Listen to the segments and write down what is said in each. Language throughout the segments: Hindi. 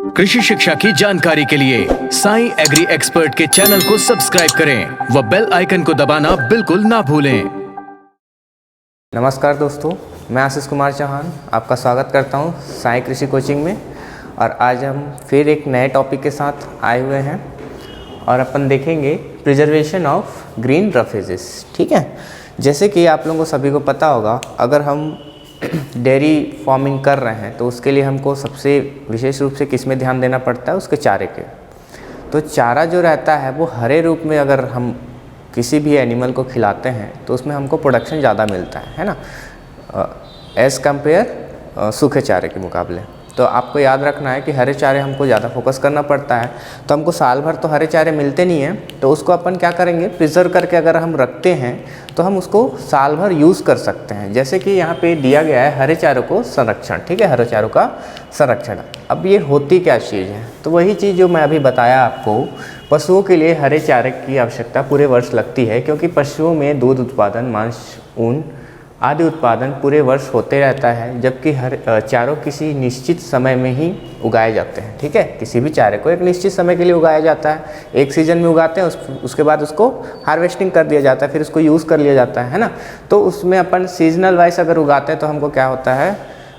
कृषि शिक्षा की जानकारी के लिए साई एग्री एक्सपर्ट के चैनल को सब्सक्राइब करें व बेल आइकन को दबाना बिल्कुल ना भूलें। नमस्कार दोस्तों, मैं आशीष कुमार चौहान आपका स्वागत करता हूं साई कृषि कोचिंग में। और आज हम फिर एक नए टॉपिक के साथ आए हुए हैं और अपन देखेंगे प्रिजर्वेशन ऑफ ग्रीन रफेजेस। ठीक है, जैसे कि आप लोगों को सभी को पता होगा, अगर हम डेयरी फार्मिंग कर रहे हैं तो उसके लिए हमको सबसे विशेष रूप से किस में ध्यान देना पड़ता है, उसके चारे के। तो चारा जो रहता है वो हरे रूप में अगर हम किसी भी एनिमल को खिलाते हैं तो उसमें हमको प्रोडक्शन ज़्यादा मिलता है ना, एज़ कम्पेयर सूखे चारे के मुकाबले। तो आपको याद रखना है कि हरे चारे हमको ज़्यादा फोकस करना पड़ता है। तो हमको साल भर तो हरे चारे मिलते नहीं हैं, तो उसको अपन क्या करेंगे, प्रिजर्व करके अगर हम रखते हैं तो हम उसको साल भर यूज़ कर सकते हैं। जैसे कि यहाँ पे दिया गया है हरे चारों को संरक्षण। ठीक है, हरे चारों का संरक्षण। अब ये होती क्या चीज़ है, तो वही चीज़ जो मैं अभी बताया आपको, पशुओं के लिए हरे चारे की आवश्यकता पूरे वर्ष लगती है, क्योंकि पशुओं में दूध उत्पादन, मांस, ऊन आदि उत्पादन पूरे वर्ष होते रहता है, जबकि हर चारों किसी निश्चित समय में ही उगाए जाते हैं। ठीक है, किसी भी चारे को एक निश्चित समय के लिए उगाया जाता है, एक सीज़न में उगाते हैं, उसके बाद उसको हार्वेस्टिंग कर दिया जाता है, फिर उसको यूज़ कर लिया जाता है ना। तो उसमें अपन सीजनल वाइज अगर उगाते हैं तो हमको क्या होता है,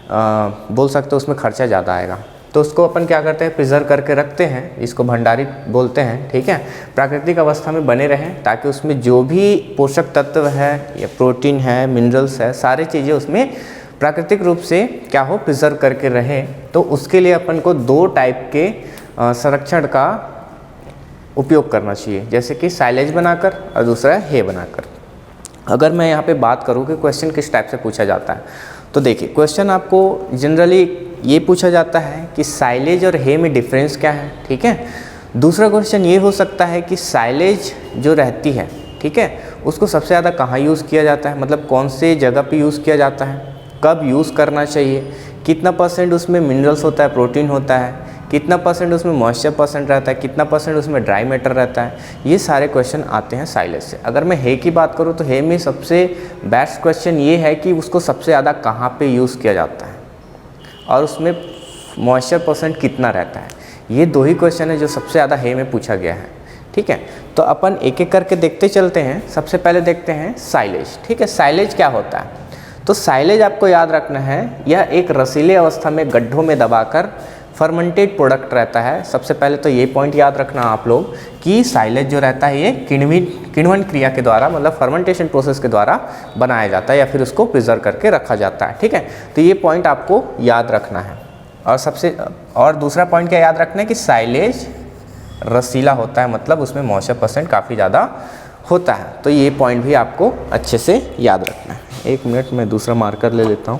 बोल सकते हो उसमें खर्चा ज़्यादा आएगा। तो उसको अपन क्या करते हैं, प्रिजर्व करके रखते हैं, इसको भंडारित बोलते हैं। ठीक है, प्राकृतिक अवस्था में बने रहें ताकि उसमें जो भी पोषक तत्व है या प्रोटीन है, मिनरल्स है, सारी चीज़ें उसमें प्राकृतिक रूप से क्या हो, प्रिजर्व करके रहे। तो उसके लिए अपन को दो टाइप के संरक्षण का उपयोग करना चाहिए, जैसे कि साइलेज बनाकर और दूसरा है बनाकर। अगर मैं यहाँ पे बात करूँ कि क्वेश्चन किस टाइप से पूछा जाता है, तो देखिए क्वेश्चन आपको जनरली ये पूछा जाता है कि साइलेज और हे में डिफरेंस क्या है। ठीक है, दूसरा क्वेश्चन ये हो सकता है कि साइलेज जो रहती है, ठीक है, उसको सबसे ज़्यादा कहाँ यूज़ किया जाता है, मतलब कौन से जगह पे यूज़ किया जाता है, कब यूज़ करना चाहिए, कितना परसेंट उसमें मिनरल्स होता है, प्रोटीन होता है, कितना परसेंट उसमें मॉइस्चर परसेंट रहता है, कितना परसेंट उसमें ड्राई मैटर रहता है। ये सारे क्वेश्चन आते हैं साइलेज से। अगर मैं हे की बात करूँ तो हे में सबसे बेस्ट क्वेश्चन ये है कि उसको सबसे ज़्यादा कहाँ पे यूज़ किया जाता है और उसमें मॉइस्चर परसेंट कितना रहता है। ये दो ही क्वेश्चन है जो सबसे ज़्यादा हे में पूछा गया है। ठीक है, तो अपन एक एक करके देखते चलते हैं। सबसे पहले देखते हैं साइलेज। ठीक है, साइलेज क्या होता है, तो साइलेज आपको याद रखना है, यह एक रसीले अवस्था में गड्ढों में दबाकर फर्मेंटेड प्रोडक्ट रहता है। सबसे पहले तो ये पॉइंट याद रखना आप लोग कि साइलेज जो रहता है ये किण्वन क्रिया के द्वारा, मतलब फर्मेंटेशन प्रोसेस के द्वारा बनाया जाता है या फिर उसको प्रिजर्व करके रखा जाता है। ठीक है, तो ये पॉइंट आपको याद रखना है। और दूसरा पॉइंट क्या याद रखना है कि साइलेज रसीला होता है, मतलब उसमें मॉइस्चर परसेंट काफ़ी ज़्यादा होता है। तो ये पॉइंट भी आपको अच्छे से याद रखना है। एक मिनट में दूसरा मार्कर ले लेता हूँ।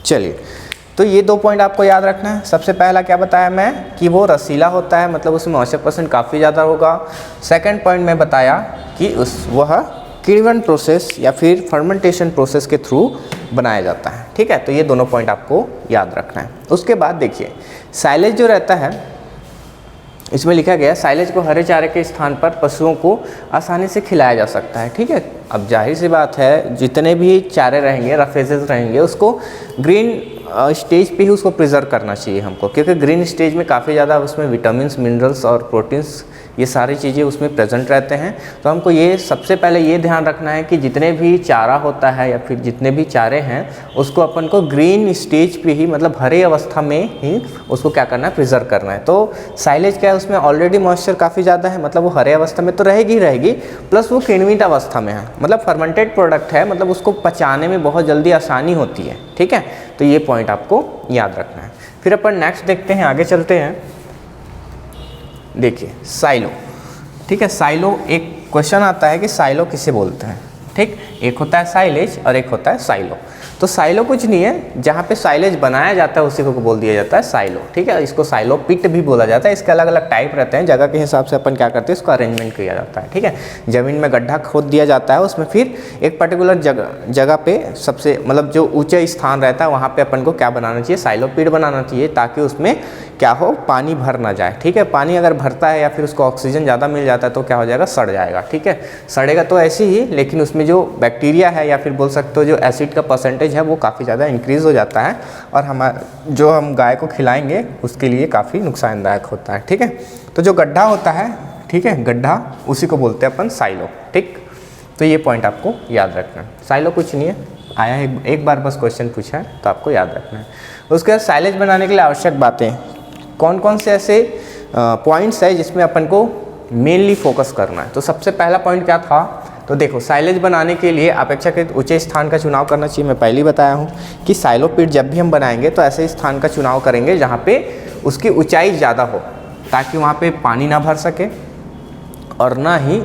चलिए, तो ये दो पॉइंट आपको याद रखना है। सबसे पहला क्या बताया मैं कि वो रसीला होता है, मतलब उसमें मॉइस्चर परसेंट काफ़ी ज़्यादा होगा। सेकंड पॉइंट में बताया कि वह किण्वन प्रोसेस या फिर फर्मेंटेशन प्रोसेस के थ्रू बनाया जाता है। ठीक है, तो ये दोनों पॉइंट आपको याद रखना है। उसके बाद देखिए साइलेज जो रहता है, इसमें लिखा गया साइलेज को हरे चारे के स्थान पर पशुओं को आसानी से खिलाया जा सकता है। ठीक है, अब जाहिर सी बात है, जितने भी चारे रहेंगे, रफेजेस रहेंगे, उसको ग्रीन स्टेज पे ही उसको प्रिजर्व करना चाहिए हमको, क्योंकि ग्रीन स्टेज में काफ़ी ज़्यादा उसमें विटामिन्स, मिनरल्स और प्रोटीन्स, ये सारी चीज़ें उसमें प्रेजेंट रहते हैं। तो हमको ये सबसे पहले ये ध्यान रखना है कि जितने भी चारा होता है या फिर जितने भी चारे हैं उसको अपन को ग्रीन स्टेज पे ही, मतलब हरे अवस्था में ही उसको क्या करना है, प्रिजर्व करना है। तो साइलेज क्या है, उसमें ऑलरेडी मॉइस्चर काफ़ी ज़्यादा है, मतलब वो हरे अवस्था में तो रहेगी ही रहेगी, प्लस वो किण्वित अवस्था में है, मतलब फर्मेंटेड प्रोडक्ट है, मतलब उसको पचाने में बहुत जल्दी आसानी होती है। ठीक है, तो ये पॉइंट आपको याद रखना है। फिर अपन नेक्स्ट देखते हैं, आगे चलते हैं। देखिए साइलो। ठीक है, साइलो एक क्वेश्चन आता है कि साइलो किसे बोलते हैं। ठीक, एक होता है साइलेज और एक होता है साइलो। तो साइलो कुछ नहीं है, जहाँ पे साइलेज बनाया जाता है उसी को बोल दिया जाता है साइलो। ठीक है, इसको साइलो पिट भी बोला जाता है। इसके अलग अलग टाइप रहते हैं, जगह के हिसाब से अपन क्या करते हैं, इसको अरेंजमेंट किया जाता है। ठीक है, ज़मीन में गड्ढा खोद दिया जाता है, उसमें फिर एक पर्टिकुलर जगह पे सबसे, मतलब जो ऊंचे स्थान रहता है वहाँ पे अपन को क्या बनाना चाहिए, साइलो पिट बनाना चाहिए, ताकि उसमें क्या हो, पानी भर ना जाए। ठीक है, पानी अगर भरता है या फिर उसको ऑक्सीजन ज़्यादा मिल जाता है तो क्या हो जाएगा, सड़ जाएगा। ठीक है, सड़ेगा तो ऐसे ही, लेकिन उसमें जो बैक्टीरिया है या फिर बोल सकते हो जो एसिड का परसेंटेज साइलेज है वो काफ़ी ज़्यादा इंक्रीज़ हो जाता है और जो हम गाय को खिलाएंगे उसके लिए काफ़ी नुकसानदायक होता है। ठीक है, तो जो गड्ढा होता है, ठीक है, गड्ढा उसी को बोलते हैं अपन साइलो। ठीक, तो ये पॉइंट आपको याद रखना है। साइलो कुछ नहीं है, आया है एक बार बस क्वेश्चन पूछा है तो आपको याद रखना है। उसके बाद साइलेज बनाने के लिए आवश्यक बातें, कौन कौन से ऐसे पॉइंट्स है जिसमें अपन को मेनली फोकस करना है। तो सबसे पहला पॉइंट क्या था, तो देखो साइलेज बनाने के लिए अपेक्षाकृत ऊंचे स्थान का चुनाव करना चाहिए। मैं पहले ही बताया हूँ कि साइलो पिट जब भी हम बनाएंगे तो ऐसे स्थान का चुनाव करेंगे जहाँ पे उसकी ऊंचाई ज़्यादा हो, ताकि वहाँ पे पानी ना भर सके और ना ही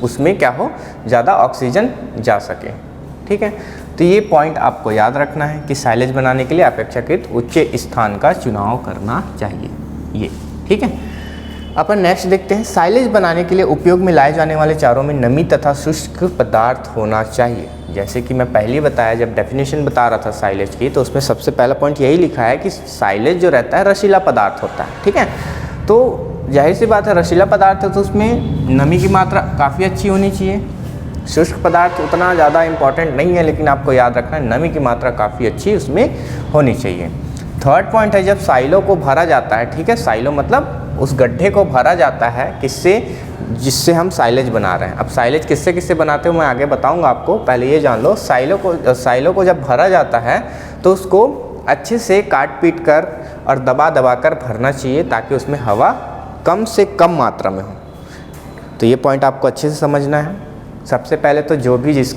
उसमें क्या हो, ज़्यादा ऑक्सीजन जा सके। ठीक है, तो ये पॉइंट आपको याद रखना है कि साइलेज बनाने के लिए अपेक्षाकृत उच्च स्थान का चुनाव करना चाहिए ये। ठीक है, अपन नेक्स्ट देखते हैं, साइलेज बनाने के लिए उपयोग में लाए जाने वाले चारों में नमी तथा शुष्क पदार्थ होना चाहिए। जैसे कि मैं पहले बताया, जब डेफिनेशन बता रहा था साइलेज की, तो उसमें सबसे पहला पॉइंट यही लिखा है कि साइलेज जो रहता है रसीला पदार्थ होता है। ठीक है, तो जाहिर सी बात है रसीला पदार्थ है तो उसमें नमी की मात्रा काफ़ी अच्छी होनी चाहिए। शुष्क पदार्थ उतना ज़्यादा इम्पॉर्टेंट नहीं है, लेकिन आपको याद रखना है नमी की मात्रा काफ़ी अच्छी उसमें होनी चाहिए। थर्ड पॉइंट है, जब साइलो को भरा जाता है, ठीक है, साइलो मतलब उस गड्ढे को भरा जाता है किससे, जिससे हम साइलेज बना रहे हैं। अब साइलेज किससे किससे बनाते हो मैं आगे बताऊंगा आपको, पहले ये जान लो। साइलो को जब भरा जाता है तो उसको अच्छे से काट पीट कर और दबा दबा कर भरना चाहिए, ताकि उसमें हवा कम से कम मात्रा में हो। तो ये पॉइंट आपको अच्छे से समझना है। सबसे पहले तो जो भी जिस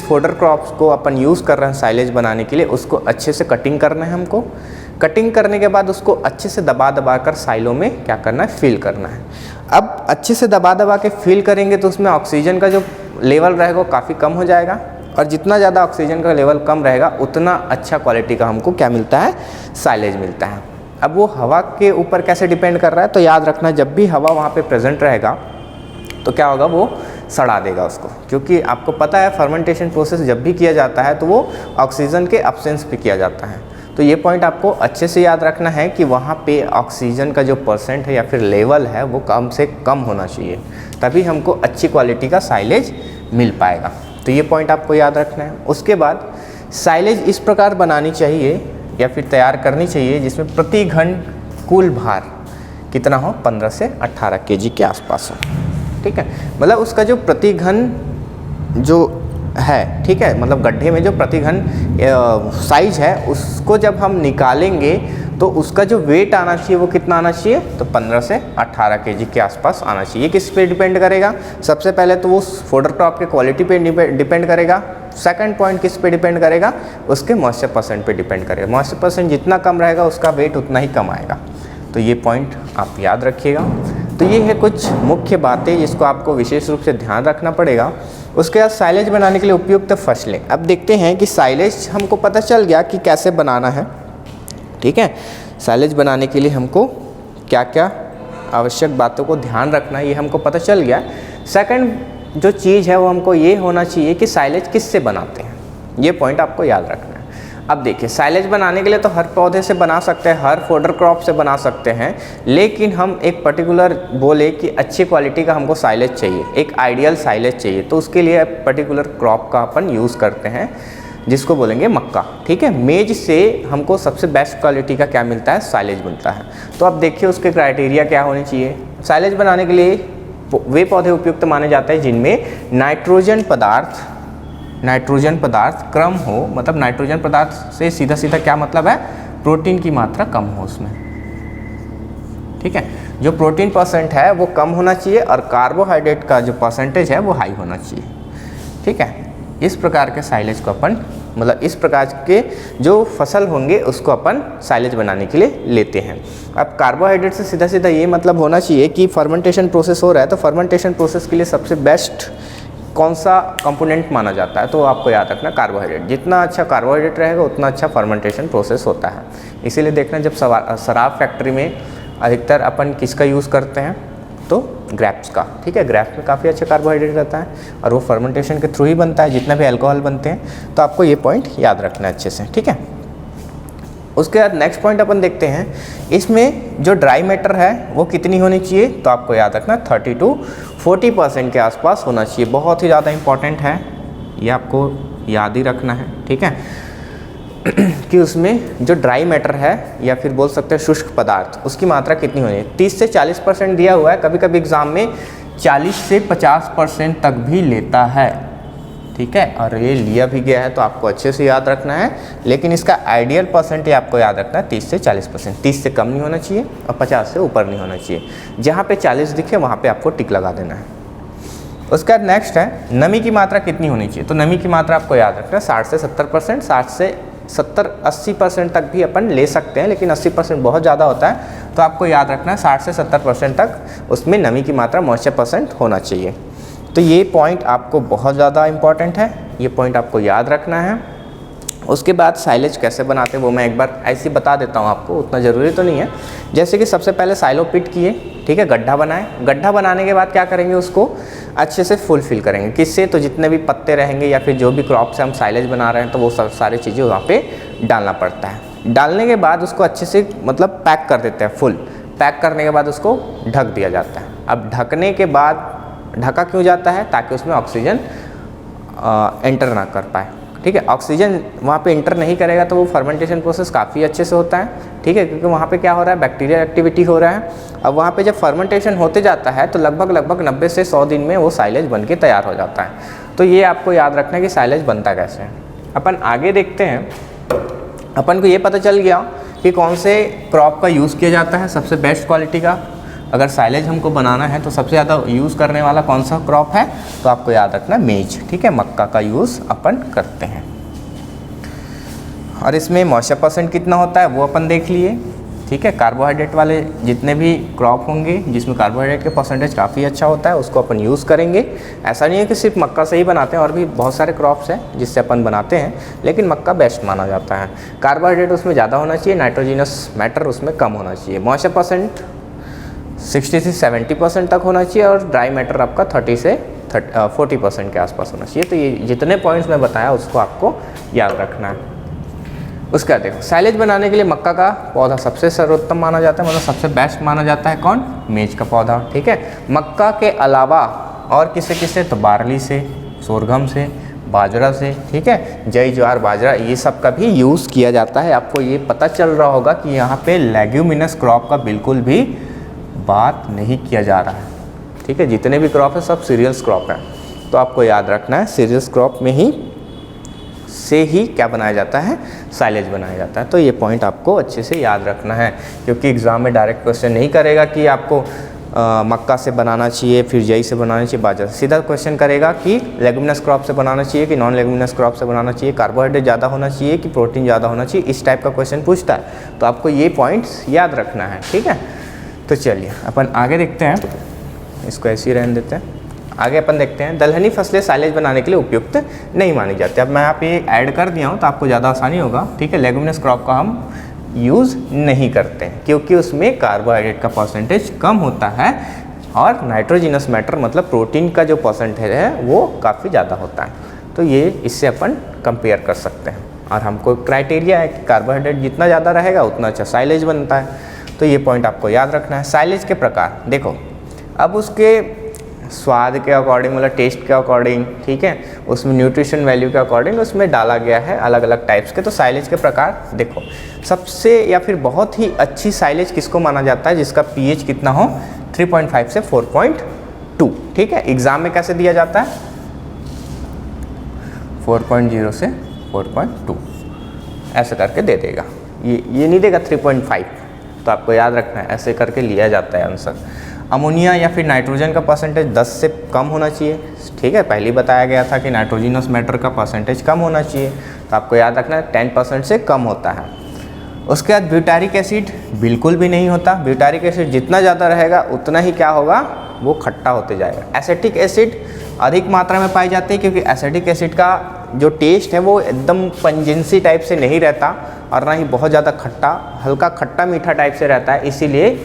फोडर क्रॉप्स को अपन यूज़ कर रहे हैं साइलेज बनाने के लिए, उसको अच्छे से कटिंग करना है हमको। कटिंग करने के बाद उसको अच्छे से दबा दबा कर साइलो में क्या करना है, फिल करना है। अब अच्छे से दबा दबा के फिल करेंगे तो उसमें ऑक्सीजन का जो लेवल रहेगा वो काफ़ी कम हो जाएगा, और जितना ज़्यादा ऑक्सीजन का लेवल कम रहेगा उतना अच्छा क्वालिटी का हमको क्या मिलता है, साइलेज मिलता है। अब वो हवा के ऊपर कैसे डिपेंड कर रहा है, तो याद रखना जब भी हवा वहाँ पे प्रेजेंट रहेगा तो क्या होगा, वो सड़ा देगा उसको, क्योंकि आपको पता है फर्मेंटेशन प्रोसेस जब भी किया जाता है तो वो ऑक्सीजन के एब्सेंस पे किया जाता है। तो ये पॉइंट आपको अच्छे से याद रखना है कि वहाँ पे ऑक्सीजन का जो परसेंट है या फिर लेवल है वो कम से कम होना चाहिए, तभी हमको अच्छी क्वालिटी का साइलेज मिल पाएगा। तो ये पॉइंट आपको याद रखना है। उसके बाद साइलेज इस प्रकार बनानी चाहिए या फिर तैयार करनी चाहिए जिसमें प्रति घन कुल भार कितना हो, 15 से 18 केजी के आसपास हो। ठीक है, मतलब उसका जो प्रति घन जो है, ठीक है, मतलब गड्ढे में जो प्रति घन साइज है उसको जब हम निकालेंगे तो उसका जो वेट आना चाहिए वो कितना आना चाहिए, तो 15 से 18 केजी के आसपास आना चाहिए। ये किस पे डिपेंड करेगा, सबसे पहले तो वो फोडर क्रॉप के क्वालिटी पे डिपेंड करेगा। सेकंड पॉइंट किस पे डिपेंड करेगा, उसके मॉइस्चर परसेंट पे डिपेंड करेगा। मॉइस्चर परसेंट जितना कम रहेगा उसका वेट उतना ही कम आएगा। तो ये पॉइंट आप याद रखिएगा। तो ये है कुछ मुख्य बातें जिसको आपको विशेष रूप से ध्यान रखना पड़ेगा। उसके बाद साइलेज बनाने के लिए उपयुक्त फसलें। अब देखते हैं कि साइलेज हमको पता चल गया कि कैसे बनाना है। ठीक है, साइलेज बनाने के लिए हमको क्या क्या आवश्यक बातों को ध्यान रखना है ये हमको पता चल गया। सेकंड जो चीज़ है वो हमको ये होना चाहिए कि साइलेज किससे बनाते हैं, ये पॉइंट आपको याद रखना है। अब देखिए, साइलेज बनाने के लिए तो हर पौधे से बना सकते हैं, हर फोडर क्रॉप से बना सकते हैं, लेकिन हम एक पर्टिकुलर बोले कि अच्छी क्वालिटी का हमको साइलेज चाहिए, एक आइडियल साइलेज चाहिए, तो उसके लिए पर्टिकुलर क्रॉप का अपन यूज़ करते हैं जिसको बोलेंगे मक्का। ठीक है, मेज से हमको सबसे बेस्ट क्वालिटी का क्या मिलता है, साइलेज मिलता है। तो अब देखिए उसके क्राइटेरिया क्या होने चाहिए। साइलेज बनाने के लिए वे पौधे उपयुक्त माने जाते हैं जिनमें नाइट्रोजन पदार्थ कम हो, मतलब नाइट्रोजन पदार्थ से सीधा सीधा क्या मतलब है, प्रोटीन की मात्रा कम हो उसमें। ठीक है, जो प्रोटीन परसेंट है वो कम होना चाहिए और कार्बोहाइड्रेट का जो परसेंटेज है वो हाई होना चाहिए। ठीक है, इस प्रकार के साइलेज को अपन, मतलब इस प्रकार के जो फसल होंगे उसको अपन साइलेज बनाने के लिए लेते हैं। अब कार्बोहाइड्रेट से सीधा सीधा ये मतलब होना चाहिए कि फर्मेंटेशन प्रोसेस हो रहा है, तो फर्मेंटेशन प्रोसेस के लिए सबसे बेस्ट कौन सा कंपोनेंट माना जाता है, तो आपको याद रखना कार्बोहाइड्रेट। जितना अच्छा कार्बोहाइड्रेट रहेगा उतना अच्छा फर्मेंटेशन प्रोसेस होता है। इसीलिए देखना जब शराब फैक्ट्री में अधिकतर अपन किसका यूज़ करते हैं, तो ग्रेप्स का। ठीक है, ग्रेप्स में काफ़ी अच्छा कार्बोहाइड्रेट रहता है और वो फर्मेंटेशन के थ्रू ही बनता है, जितना भी अल्कोहल बनते हैं। तो आपको ये पॉइंट याद रखना है अच्छे से। ठीक है, उसके बाद नेक्स्ट पॉइंट अपन देखते हैं, इसमें जो ड्राई मैटर है वो कितनी होनी चाहिए, तो आपको याद रखना 30 to 40% के आसपास होना चाहिए। बहुत ही ज़्यादा इंपॉर्टेंट है। ये आपको याद ही रखना है, ठीक है, कि उसमें जो ड्राई मैटर है या फिर बोल सकते हैं शुष्क पदार्थ, उसकी मात्रा कितनी होनी है। 30 से 40% दिया हुआ है, कभी कभी एग्ज़ाम में 40 से 50% तक भी लेता है, ठीक है, और ये लिया भी गया है तो आपको अच्छे से याद रखना है। लेकिन इसका आइडियल परसेंट आपको याद रखना है 30 से 40%। 30 से कम नहीं होना चाहिए और 50 से ऊपर नहीं होना चाहिए। जहाँ पे 40 दिखे वहाँ पे आपको टिक लगा देना है। उसके बाद नेक्स्ट है नमी की मात्रा कितनी होनी चाहिए। तो नमी की मात्रा आपको याद रखना है 60 से 70%। 60 से 70-80% तक भी अपन ले सकते हैं, लेकिन 80% बहुत ज़्यादा होता है, तो आपको याद रखना है 60 से 70% तक उसमें नमी की मात्रा मॉइस्चर परसेंट होना चाहिए। तो ये पॉइंट आपको बहुत ज़्यादा इम्पॉर्टेंट है, ये पॉइंट आपको याद रखना है। उसके बाद साइलेज कैसे बनाते हैं वो मैं एक बार ऐसे ही बता देता हूँ आपको, उतना ज़रूरी तो नहीं है। जैसे कि सबसे पहले साइलो पिट किए, ठीक है, गड्ढा बनाए। गड्ढा बनाने के बाद क्या करेंगे, उसको अच्छे से फुल फिल करेंगे। किससे, तो जितने भी पत्ते रहेंगे या फिर जो भी क्रॉप से हम साइलेज बना रहे हैं तो वो सब सारी चीज़ें वहाँ पे डालना पड़ता है। डालने के बाद उसको अच्छे से मतलब पैक कर देते हैं, फुल पैक करने के बाद उसको ढक दिया जाता है। अब ढकने के बाद ढका क्यों जाता है, ताकि उसमें ऑक्सीजन एंटर ना कर पाए, ठीक है। ऑक्सीजन वहाँ पे इंटर नहीं करेगा तो वो फर्मेंटेशन प्रोसेस काफ़ी अच्छे से होता है, ठीक है, क्योंकि वहाँ पे क्या हो रहा है, बैक्टीरियल एक्टिविटी हो रहा है। अब वहाँ पे जब फर्मेंटेशन होते जाता है तो लगभग 90 से 100 दिन में वो साइलेज बन के तैयार हो जाता है। तो ये आपको याद रखना है कि साइलेज बनता कैसे है। अपन आगे देखते हैं। अपन को ये पता चल गया कि कौन से क्रॉप का यूज़ किया जाता है सबसे बेस्ट क्वालिटी का। अगर साइलेज हमको बनाना है तो सबसे ज़्यादा यूज़ करने वाला कौन सा क्रॉप है, तो आपको याद रखना मेज, ठीक है, मक्का का यूज़ अपन करते हैं। और इसमें मॉइस्चर परसेंट कितना होता है वो अपन देख लिए, ठीक है। कार्बोहाइड्रेट वाले जितने भी क्रॉप होंगे जिसमें कार्बोहाइड्रेट के परसेंटेज काफ़ी अच्छा होता है उसको अपन यूज़ करेंगे। ऐसा नहीं है कि सिर्फ मक्का से ही बनाते हैं, और भी बहुत सारे क्रॉप्स हैं जिससे अपन बनाते हैं, लेकिन मक्का बेस्ट माना जाता है। कार्बोहाइड्रेट उसमें ज़्यादा होना चाहिए, नाइट्रोजिनस मैटर उसमें कम होना चाहिए। मॉइस्चर परसेंट 60 से 70% तक होना चाहिए, और ड्राई मैटर आपका 30 से 40% के आसपास होना चाहिए। तो ये जितने पॉइंट्स मैं बताया उसको आपको याद रखना है। उसके बाद देखो, साइलेज बनाने के लिए मक्का का पौधा सबसे सर्वोत्तम माना जाता है, मतलब सबसे बेस्ट माना जाता है कौन, मेज का पौधा, ठीक है। मक्का के अलावा और किसे तो बार्ली से, सोरगम से, बाजरा से, ठीक है, जई ज्वार बाजरा ये सब का भी यूज़ किया जाता है। आपको ये पता चल रहा होगा कि यहाँ पे लेग्यूमिनस क्रॉप का बिल्कुल भी बात नहीं किया जा रहा है, ठीक है। जितने भी क्रॉप है सब सीरियल्स क्रॉप है, तो आपको याद रखना है सीरियल्स क्रॉप में ही से ही क्या बनाया जाता है, साइलेज बनाया जाता है। तो ये पॉइंट आपको अच्छे से याद रखना है, क्योंकि एग्ज़ाम में डायरेक्ट क्वेश्चन नहीं करेगा कि आपको मक्का से बनाना चाहिए, फिर जई से बनाना चाहिए, बाजरा। सीधा क्वेश्चन करेगा कि लेग्यूमिनस क्रॉप से बनाना चाहिए कि नॉन लेग्यूमिनस क्रॉप से बनाना चाहिए, कार्बोहाइड्रेट ज़्यादा होना चाहिए कि प्रोटीन ज़्यादा होना चाहिए, इस टाइप का क्वेश्चन पूछता है। तो आपको ये पॉइंट्स याद रखना है, ठीक है। तो चलिए अपन आगे देखते हैं, इसको ऐसे ही रहने देते हैं। आगे अपन देखते हैं, दलहनी फसलें साइलेज बनाने के लिए उपयुक्त नहीं मानी जाती। अब मैं यहाँ पे ऐड कर दिया हूँ तो आपको ज़्यादा आसानी होगा, ठीक है। लेग्यूमिनस क्रॉप का हम यूज़ नहीं करते हैं क्योंकि उसमें कार्बोहाइड्रेट का परसेंटेज कम होता है, और नाइट्रोजिनस मैटर मतलब प्रोटीन का जो परसेंटेज है वो काफ़ी ज़्यादा होता है। तो ये इससे अपन कंपेयर कर सकते हैं, और हमको क्राइटेरिया है कि कार्बोहाइड्रेट जितना ज़्यादा रहेगा उतना अच्छा साइलेज बनता है। तो ये पॉइंट आपको याद रखना है। साइलेज के प्रकार देखो, अब उसके स्वाद के अकॉर्डिंग मतलब टेस्ट के अकॉर्डिंग, ठीक है, उसमें न्यूट्रिशन वैल्यू के अकॉर्डिंग उसमें डाला गया है अलग अलग टाइप्स के। तो साइलेज के प्रकार देखो, सबसे या फिर बहुत ही अच्छी साइलेज किसको माना जाता है, जिसका पीएच कितना हो 3.5 से 4.2, ठीक है। एग्जाम में कैसे दिया जाता है 4.0 से 4.2 ऐसे करके दे देगा, ये नहीं देगा 3.5। तो आपको याद रखना है ऐसे करके लिया जाता है आंसर। अमोनिया या फिर नाइट्रोजन का परसेंटेज 10 से कम होना चाहिए, ठीक है। पहले ही बताया गया था कि नाइट्रोजिनस मैटर का परसेंटेज कम होना चाहिए, तो आपको याद रखना है 10% से कम होता है। उसके बाद ब्यूटारिक एसिड बिल्कुल भी नहीं होता। ब्यूटारिक एसिड जितना ज़्यादा रहेगा उतना ही क्या होगा, वो खट्टा होते जाएगा। एसिटिक एसिड अधिक मात्रा में पाई जाती है, क्योंकि एसिटिक एसिड का जो टेस्ट है वो एकदम पंजेंसी टाइप से नहीं रहता, और ना ही बहुत ज़्यादा खट्टा, हल्का खट्टा मीठा टाइप से रहता है, इसीलिए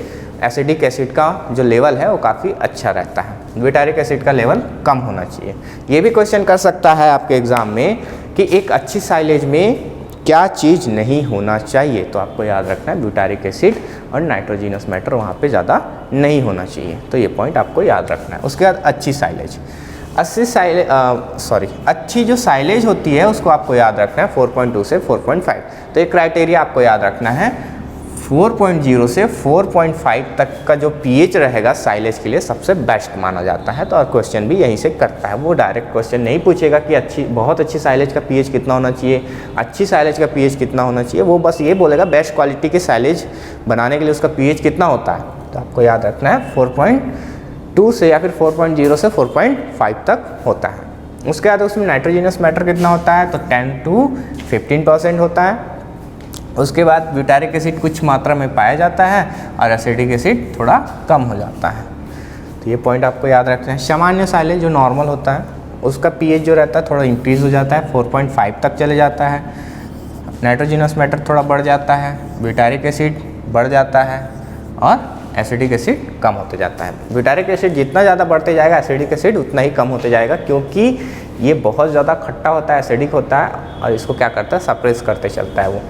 एसिडिक एसिड का जो लेवल है वो काफ़ी अच्छा रहता है। ब्यूटारिक एसिड का लेवल कम होना चाहिए। ये भी क्वेश्चन कर सकता है आपके एग्ज़ाम में कि एक अच्छी साइलेज में क्या चीज़ नहीं होना चाहिए, तो आपको याद रखना है ब्यूटारिक एसिड और नाइट्रोजिनस मैटर वहाँ पे ज़्यादा नहीं होना चाहिए। तो ये पॉइंट आपको याद रखना है। उसके बाद अच्छी साइलेज, अच्छी जो साइलेज होती है उसको आपको याद रखना है 4.2 से 4.5। तो ये क्राइटेरिया आपको याद रखना है। 4.0 से 4.5 तक का जो पीएच रहेगा साइलेज के लिए सबसे बेस्ट माना जाता है। तो और क्वेश्चन भी यहीं से करता है, वो डायरेक्ट क्वेश्चन नहीं पूछेगा कि बहुत अच्छी साइलेज का पीएच कितना होना चाहिए, अच्छी साइलेज का पीएच कितना होना चाहिए। वो बस ये बोलेगा बेस्ट क्वालिटी के साइलेज बनाने के लिए उसका पीएच कितना होता है। तो आपको याद रखना है 4.2 से या फिर 4.0 से 4.5 तक होता है। उसके बाद उसमें नाइट्रोजनस मैटर कितना होता है, तो 10 to 15% होता है। उसके बाद ब्यूटारिक एसिड कुछ मात्रा में पाया जाता है और एसिडिक एसिड थोड़ा कम हो जाता है। तो ये पॉइंट आपको याद रखना है। सामान्य साइलेज जो नॉर्मल होता है उसका पीएच जो रहता है थोड़ा इंक्रीज़ हो जाता है, 4.5 तक चले जाता है। नाइट्रोजनस मैटर थोड़ा बढ़ जाता है, ब्यूटारिक एसिड बढ़ जाता है और एसिडिक एसिड कम होते जाता है। ब्यूटारिक एसिड जितना ज़्यादा बढ़ते जाएगा एसिडिक एसिड उतना ही कम होते जाएगा, क्योंकि ये बहुत ज़्यादा खट्टा होता है, एसिडिक होता है और इसको क्या करता है, सप्रेस करते चलता है वो।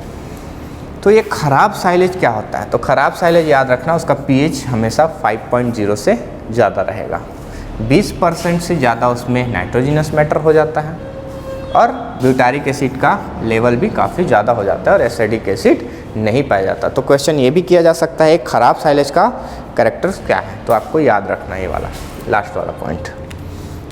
तो ये ख़राब साइलेज क्या होता है, तो ख़राब साइलेज याद रखना उसका पीएच हमेशा 5.0 से ज़्यादा रहेगा। 20% से ज़्यादा उसमें नाइट्रोजनस मैटर हो जाता है और ब्यूटारिक एसिड का लेवल भी काफ़ी ज़्यादा हो जाता है और एसिडिक एसिड नहीं पाया जाता। तो क्वेश्चन ये भी किया जा सकता है एक ख़राब साइलेज का कैरेक्टर्स क्या है, तो आपको याद रखना है ये वाला लास्ट वाला पॉइंट।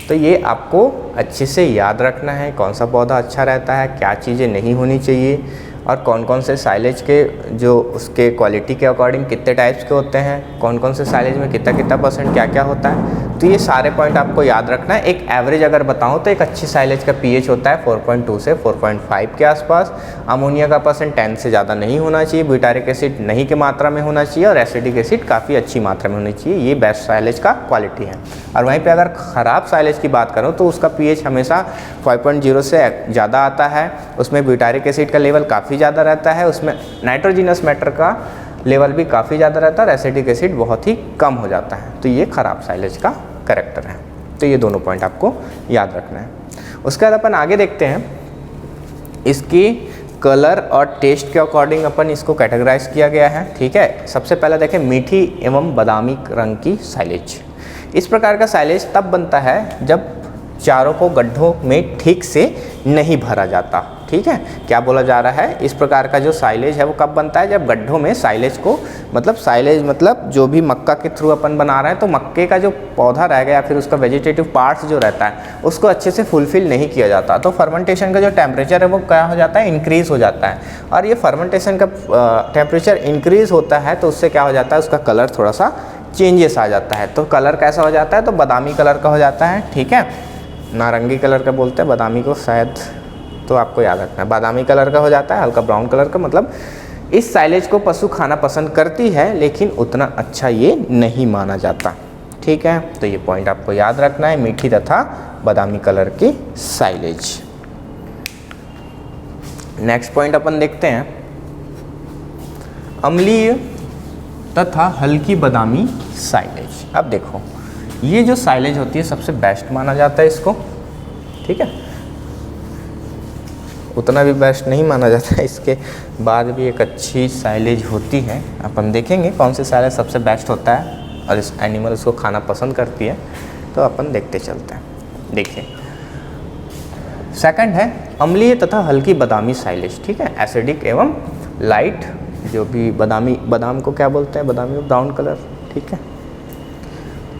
तो ये आपको अच्छे से याद रखना है, कौन सा पौधा अच्छा रहता है, क्या चीज़ें नहीं होनी चाहिए और कौन कौन से साइलेज के जो उसके क्वालिटी के अकॉर्डिंग कितने टाइप्स के होते हैं, कौन कौन से साइलेज में कितना कितना % क्या क्या होता है। तो ये सारे पॉइंट आपको याद रखना है। एक एवरेज अगर बताऊं तो एक अच्छी साइलेज का पीएच होता है 4.2 से 4.5 के आसपास। अमोनिया का % 10 से ज़्यादा नहीं होना चाहिए, ब्यूटारिक एसिड नहीं की मात्रा में होना चाहिए और एसिडिक एसिड काफ़ी अच्छी मात्रा में होनी चाहिए। ये बेस्ट साइलेज का क्वालिटी है। और वहीं पर अगर ख़राब साइलेज की बात करूँ तो उसका पीएच हमेशा 5.0 से ज़्यादा आता है, उसमें ब्यूटारिक एसिड का लेवल काफ़ी ज़्यादा रहता है, उसमें नाइट्रोजनस मैटर का लेवल भी काफ़ी ज़्यादा रहता है और एसिडिक एसिड बहुत ही कम हो जाता है। तो ये ख़राब साइलेज का कैरेक्टर है। तो ये दोनों पॉइंट आपको याद रखना है। उसके बाद अपन आगे देखते हैं, इसकी कलर और टेस्ट के अकॉर्डिंग अपन इसको कैटेगराइज किया गया है। ठीक है, सबसे पहले देखें मीठी एवं बादामी रंग की साइलेज। इस प्रकार का साइलेज तब बनता है जब चारों को गड्ढों में ठीक से नहीं भरा जाता। ठीक है, क्या बोला जा रहा है, इस प्रकार का जो साइलेज है वो कब बनता है, जब गड्ढों में साइलेज को साइलेज मतलब जो भी मक्का के थ्रू अपन बना रहे हैं तो मक्के का जो पौधा रह गया या फिर उसका वेजिटेटिव पार्ट्स जो रहता है उसको अच्छे से फुलफिल नहीं किया जाता। तो फर्मेंटेशन का जो टेम्परेचर है वो क्या हो जाता है, इंक्रीज़ हो जाता है। और ये फर्मेंटेशन का टेम्परेचर इंक्रीज़ होता है तो उससे क्या हो जाता है, उसका कलर थोड़ा सा चेंजेस आ जाता है। तो कलर कैसा हो जाता है, तो बादामी कलर का हो जाता है। ठीक है, नारंगी कलर का बोलते हैं बादामी को शायद, तो आपको याद रखना है बादामी कलर का हो जाता है, हल्का ब्राउन कलर का। मतलब इस साइलेज को पशु खाना पसंद करती है लेकिन उतना अच्छा ये नहीं माना जाता। ठीक है, तो ये पॉइंट आपको याद रखना है, मीठी तथा बादामी कलर की साइलेज। नेक्स्ट पॉइंट अपन देखते हैं, अम्लीय तथा हल्की बादामी साइलेज। अब देखो ये जो साइलेज होती है सबसे बेस्ट माना जाता है इसको। ठीक है, उतना भी बेस्ट नहीं माना जाता है, इसके बाद भी एक अच्छी साइलेज होती है। अपन देखेंगे कौन सी साइलेज सबसे बेस्ट होता है और इस एनिमल उसको खाना पसंद करती है, तो अपन देखते चलते हैं। देखिए सेकंड है अम्लीय तथा हल्की बादामी साइलेज। ठीक है, एसिडिक एवं लाइट जो भी बादाम को क्या बोलते हैं, बादामी ब्राउन कलर। ठीक है,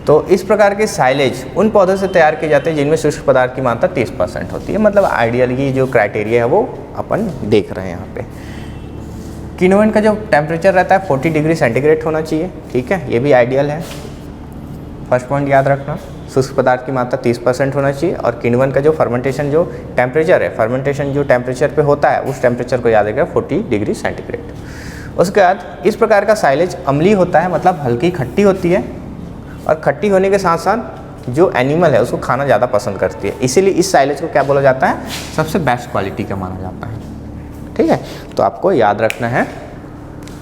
तो इस प्रकार के साइलेज उन पौधों से तैयार किए जाते हैं जिनमें शुष्क पदार्थ की मात्रा 30% होती है। मतलब आइडियली जो क्राइटेरिया है वो अपन देख रहे हैं यहाँ पे। किण्वन का जो टेम्परेचर रहता है 40 डिग्री सेंटीग्रेड होना चाहिए। ठीक है, ये भी आइडियल है। फर्स्ट पॉइंट याद रखना, शुष्क पदार्थ की मात्रा 30% होना चाहिए और किण्वन का जो फर्मेंटेशन जो टेम्परेचर है, फर्मेंटेशन जो टेम्परेचर पे होता है उस टेम्परेचर को याद रखेगा 40 डिग्री सेंटीग्रेड। उसके बाद इस प्रकार का साइलेज अम्लीय होता है, मतलब हल्की खट्टी होती है और खट्टी होने के साथ साथ जो एनिमल है उसको खाना ज़्यादा पसंद करती है, इसीलिए इस साइलेज को क्या बोला जाता है, सबसे बेस्ट क्वालिटी का माना जाता है। ठीक है, तो आपको याद रखना है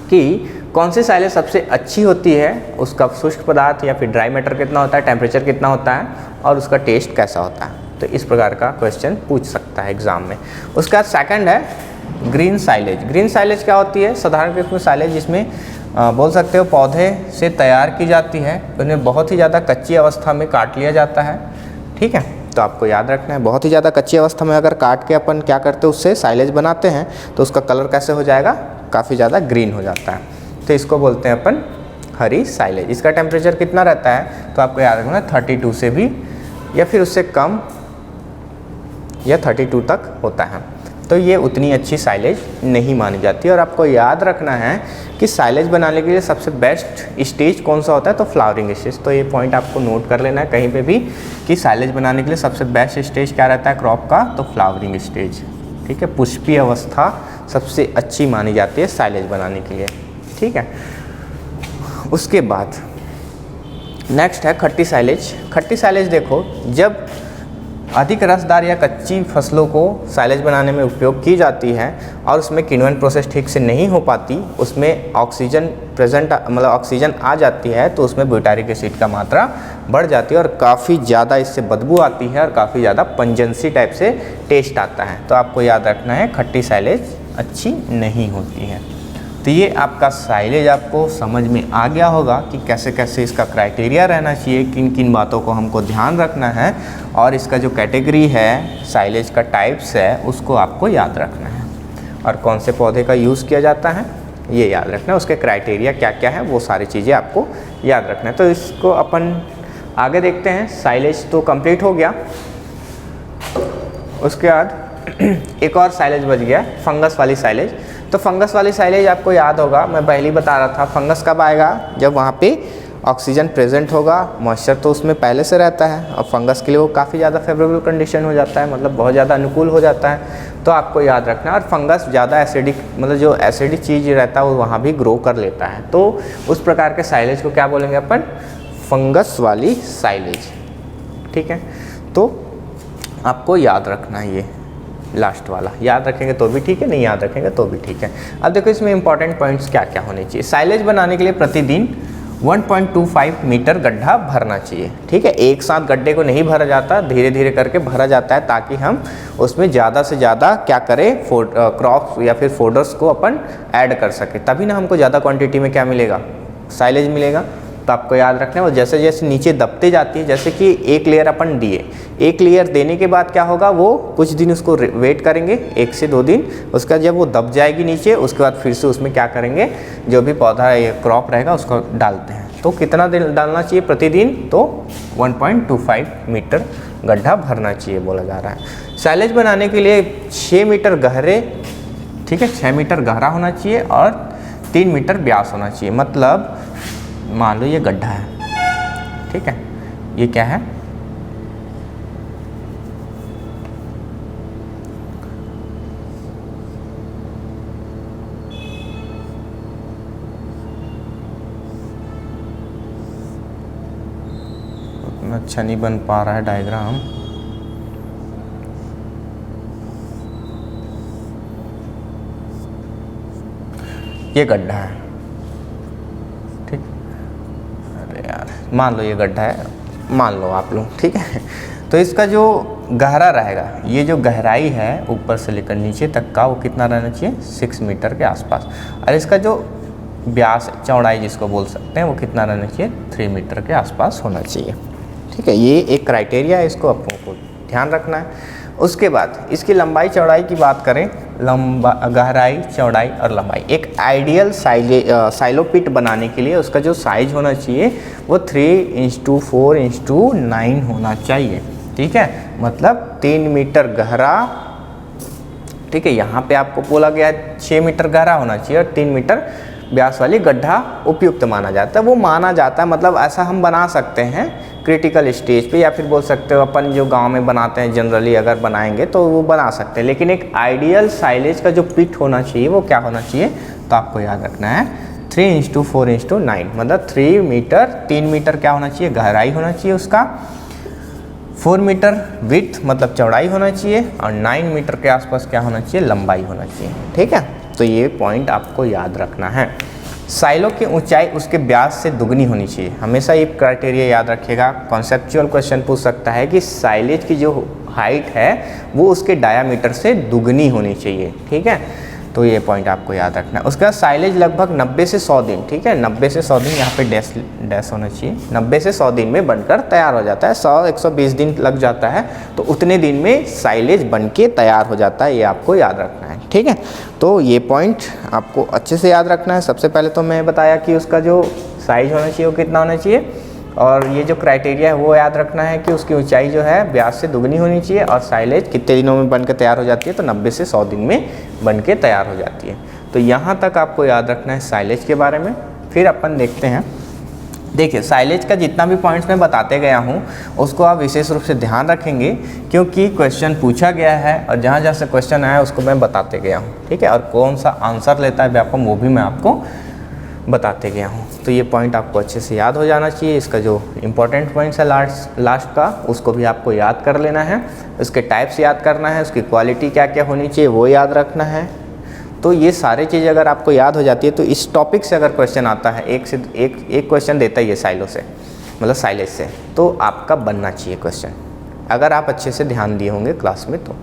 कि कौन सी साइलेज सबसे अच्छी होती है, उसका शुष्क पदार्थ या फिर ड्राई मैटर कितना होता है, टेम्परेचर कितना होता है और उसका टेस्ट कैसा होता है। तो इस प्रकार का क्वेश्चन पूछ सकता है एग्जाम में। उसके बाद सेकंड है ग्रीन साइलेज। ग्रीन साइलेज क्या होती है, साधारण किस्म साइलेज जिसमें बोल सकते हो पौधे से तैयार की जाती है, उन्हें बहुत ही ज़्यादा कच्ची अवस्था में काट लिया जाता है। ठीक है, तो आपको याद रखना है। बहुत ही ज़्यादा कच्ची अवस्था में अगर काट के अपन क्या करते हैं, उससे साइलेज बनाते हैं तो उसका कलर कैसे हो जाएगा, काफ़ी ज़्यादा ग्रीन हो जाता है। तो इसको बोलते हैं अपन हरी साइलेज। इसका टेम्परेचर कितना रहता है तो आपको याद रखना है 32 से भी या फिर उससे कम या 32 तक होता है। तो ये उतनी अच्छी साइलेज नहीं मानी जाती। और आपको याद रखना है कि साइलेज बनाने के लिए सबसे बेस्ट स्टेज कौन सा होता है, तो फ्लावरिंग स्टेज। तो ये पॉइंट आपको नोट कर लेना है कहीं पे भी कि साइलेज बनाने के लिए सबसे बेस्ट स्टेज क्या रहता है क्रॉप का, तो फ्लावरिंग स्टेज। ठीक है, पुष्पीय अवस्था सबसे अच्छी मानी जाती है साइलेज बनाने के लिए। ठीक है, उसके बाद नेक्स्ट है खट्टी साइलेज। खट्टी साइलेज देखो, जब अधिक रसदार या कच्ची फसलों को साइलेज बनाने में उपयोग की जाती है और उसमें किण्वन प्रोसेस ठीक से नहीं हो पाती, उसमें ऑक्सीजन प्रेजेंट मतलब ऑक्सीजन आ जाती है, तो उसमें ब्यूटारिक एसिड का मात्रा बढ़ जाती है और काफ़ी ज़्यादा इससे बदबू आती है और काफ़ी ज़्यादा पंजेंसी टाइप से टेस्ट आता है। तो आपको याद रखना है खट्टी साइलेज अच्छी नहीं होती है। तो ये आपका साइलेज आपको समझ में आ गया होगा कि कैसे कैसे इसका क्राइटेरिया रहना चाहिए, किन किन बातों को हमको ध्यान रखना है, और इसका जो कैटेगरी है साइलेज का टाइप्स है उसको आपको याद रखना है, और कौन से पौधे का यूज़ किया जाता है ये याद रखना है, उसके क्राइटेरिया क्या क्या है वो सारी चीज़ें आपको याद रखना है। तो इसको अपन आगे देखते हैं। साइलेज तो कंप्लीट हो गया, उसके बाद एक और साइलेज बच गया, फंगस वाली साइलेज। तो फंगस वाली साइलेज आपको याद होगा, मैं पहले ही बता रहा था, फंगस कब आएगा, जब वहाँ पे ऑक्सीजन प्रेजेंट होगा, मॉइस्चर तो उसमें पहले से रहता है और फंगस के लिए वो काफ़ी ज़्यादा फेवरेबल कंडीशन हो जाता है, मतलब बहुत ज़्यादा अनुकूल हो जाता है। तो आपको याद रखना है। और फंगस ज़्यादा एसिडिक, मतलब जो एसिडिक चीज़ रहता है वो वहाँ भी ग्रो कर लेता है। तो उस प्रकार के साइलेज को क्या बोलेंगे अपन, फंगस वाली साइलेज। ठीक है, तो आपको याद रखना है ये लास्ट वाला, याद रखेंगे तो भी ठीक है, नहीं याद रखेंगे तो भी ठीक है। अब देखो इसमें इंपॉर्टेंट पॉइंट्स क्या क्या होने चाहिए। साइलेज बनाने के लिए प्रतिदिन 1.25 मीटर गड्ढा भरना चाहिए। ठीक है, एक साथ गड्ढे को नहीं भरा जाता, धीरे धीरे करके भरा जाता है, ताकि हम उसमें ज़्यादा से ज़्यादा क्या करें, क्रॉप्स या फिर फोडर्स को अपन ऐड कर सकें, तभी ना हमको ज़्यादा क्वांटिटी में क्या मिलेगा, साइलेज मिलेगा। तो आपको याद रखना है, वो जैसे जैसे नीचे दबते जाती है, जैसे कि एक लेयर अपन दिए, एक लेयर देने के बाद क्या होगा, वो कुछ दिन उसको वेट करेंगे, 1 से 2 दिन, उसका जब वो दब जाएगी नीचे, उसके बाद फिर से उसमें क्या करेंगे, जो भी पौधा ये क्रॉप रहेगा उसको डालते हैं। तो कितना दिन डालना चाहिए प्रतिदिन, तो 1.25 मीटर गड्ढा भरना चाहिए बोला जा रहा है। साइलेज बनाने के लिए 6 मीटर गहरे, ठीक है, 6 मीटर गहरा होना चाहिए और 3 मीटर व्यास होना चाहिए। मतलब मान लो ये गड्ढा है, ठीक है, ये क्या है, उतना अच्छा नहीं बन पा रहा है डायग्राम। ये गड्ढा है, ठीक, अरे यार मान लो ये गड्ढा है, मान लो आप लोग, ठीक है। तो इसका जो गहरा रहेगा, ये जो गहराई है ऊपर से लेकर नीचे तक का, वो कितना रहना चाहिए, 6 मीटर के आसपास। और इसका जो व्यास, चौड़ाई जिसको बोल सकते हैं, वो कितना रहना चाहिए, 3 मीटर के आसपास होना चाहिए। ठीक है, ये एक क्राइटेरिया है, इसको आपको ध्यान रखना है। उसके बाद इसकी लंबाई चौड़ाई की बात करें, गहराई, चौड़ाई और लंबाई, एक आइडियल साइलोपिट बनाने के लिए उसका जो साइज होना चाहिए वो 3:4:9 होना चाहिए। ठीक है, मतलब 3 मीटर गहरा, ठीक है, यहाँ पे आपको बोला गया 6 मीटर गहरा होना चाहिए और 3 मीटर व्यास वाली गड्ढा उपयुक्त माना जाता है। वो माना जाता है, मतलब ऐसा हम बना सकते हैं क्रिटिकल स्टेज पे, या फिर बोल सकते हो अपन जो गांव में बनाते हैं जनरली अगर बनाएंगे तो वो बना सकते हैं। लेकिन एक आइडियल साइलेज का जो पिट होना चाहिए वो क्या होना चाहिए, तो आपको याद रखना है 3:4:9, मतलब 3 मीटर क्या होना चाहिए, गहराई होना चाहिए उसका, 4 मीटर विड्थ मतलब चौड़ाई होना चाहिए, और 9 मीटर के आसपास क्या होना चाहिए, लंबाई होना चाहिए। ठीक है, तो ये पॉइंट आपको याद रखना है। साइलो की ऊंचाई उसके व्यास से दुगनी होनी चाहिए, हमेशा ये क्राइटेरिया याद रखिएगा। कॉन्सेप्चुअल क्वेश्चन पूछ सकता है कि साइलेज की जो हाइट है वो उसके डायामीटर से दुगनी होनी चाहिए। ठीक है, तो ये पॉइंट आपको याद रखना है। उसके बाद साइलेज लगभग 90 से 100 दिन, ठीक है, 90 से 100 दिन, यहाँ पे डैश होना चाहिए, 90 से 100 दिन में बनकर तैयार हो जाता है। 100-120 दिन लग जाता है, तो उतने दिन में साइलेज बन के तैयार हो जाता है, ये आपको याद रखना है, ठीक है। तो ये पॉइंट आपको अच्छे से याद रखना है। सबसे पहले तो मैं बताया कि उसका जो साइज होना चाहिए वो कितना होना चाहिए, और ये जो क्राइटेरिया है वो याद रखना है कि उसकी ऊंचाई जो है व्यास से दुगनी होनी चाहिए, और साइलेज कितने दिनों में बनकर तैयार हो जाती है, तो 90 से 100 दिन में बन के तैयार हो जाती है। तो यहाँ तक आपको याद रखना है साइलेज के बारे में। फिर अपन देखते हैं, देखिए साइलेज का जितना भी पॉइंट्स मैं बताते गया हूँ उसको आप विशेष रूप से ध्यान रखेंगे, क्योंकि क्वेश्चन पूछा गया है और जहाँ जहाँ से क्वेश्चन आया उसको मैं बताते गया हूँ, ठीक है, और कौन सा आंसर लेता है व्यापम वो भी मैं आपको बताते गया हूँ। तो ये पॉइंट आपको अच्छे से याद हो जाना चाहिए। इसका जो इम्पोर्टेंट पॉइंट्स है लास्ट का, उसको भी आपको याद कर लेना है, उसके टाइप्स याद करना है, उसकी क्वालिटी क्या क्या होनी चाहिए वो याद रखना है। तो ये सारी चीज़ें अगर आपको याद हो जाती है तो इस टॉपिक से अगर क्वेश्चन आता है, एक क्वेश्चन देता है ये साइलो से, मतलब साइलेज से, तो आपका बनना चाहिए क्वेश्चन, अगर आप अच्छे से ध्यान दिए होंगे क्लास में। तो